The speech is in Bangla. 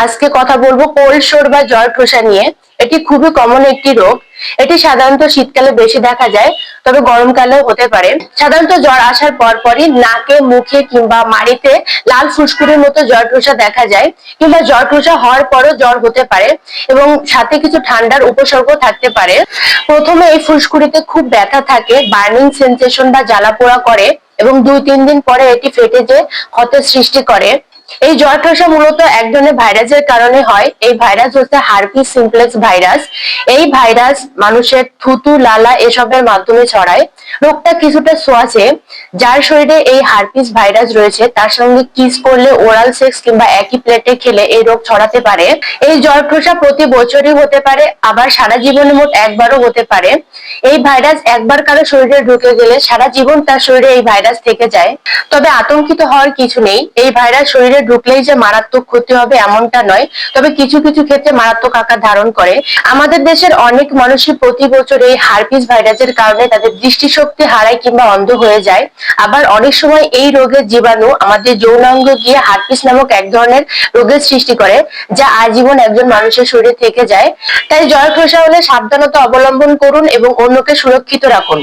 আজকে কথা বলবো কোল্ড সোর বা জ্বর ঠোসা নিয়ে। এটি খুবই কমন একটি রোগ। এটি সাধারণত শীতকালে বেশি দেখা যায়, তবে গরমকালেও হতে পারে। সাধারণত জ্বর আসার পরপরই নাকে, মুখে কিংবা মাড়িতে লাল ফুসকুড়ির মতো জ্বর ঠোসা দেখা যায়, কিংবা জ্বর ঠোসা হওয়ার পরও জ্বর হতে পারে এবং সাথে কিছু ঠান্ডার উপসর্গ থাকতে পারে। প্রথমে এই ফুসকুড়িতে খুব ব্যথা থাকে, বার্নিং সেন্সেশন বা জ্বালা পোড়া করে এবং 2-3 দিন পরে এটি ফেটে যে ক্ষতের সৃষ্টি করে। এই জ্বর ঠোসা মূলত এক ধরনের ভাইরাসের কারণে হয়। এই ভাইরাস হচ্ছে হার্পিস সিমপ্লেক্স ভাইরাস। এই ভাইরাস মানুষের থুতু, লালা এসবের মাধ্যমে ছড়ায়। রোগটা কিছুটা ছোঁয়াচে। যার শরীরে এই হার্পিস ভাইরাস রয়েছে তার সঙ্গে কিস করলে, ওরাল সেক্স কিংবা একই প্লেটে খেলে এই রোগ ছড়াতে পারে। এই জ্বর ঠোসা প্রতি বছরই হতে পারে, আবার সারা জীবনে মোট একবারও হতে পারে। এই ভাইরাস একবার কারো শরীরে ঢুকে গেলে সারা জীবন তার শরীরে এই ভাইরাস থেকে যায়। তবে আতঙ্কিত হওয়ার কিছু নেই। এই ভাইরাস শরীরে ঢুকলেই যে মারাত্মক ক্ষতি হবে এমনটা নয়, তবে কিছু কিছু ক্ষেত্রে মারাত্মক আকার ধারণ করে। আমাদের দেশের অনেক মানুষই প্রতি বছর এই হার্পিস ভাইরাসের কারণে তাদের দৃষ্টিশক্তি হারায় কিংবা অন্ধ হয়ে যায়। আবার অনেক সময় এই রোগের জীবাণু আমাদের যৌনাঙ্গ গিয়ে হার্পিস নামক এক ধরনের রোগের সৃষ্টি করে, যা আজীবন একজন মানুষের শরীরে থেকে যায়। তাই জ্বর ঠোসা হলে সাবধানতা অবলম্বন করুন এবং অন্যকে সুরক্ষিত রাখুন।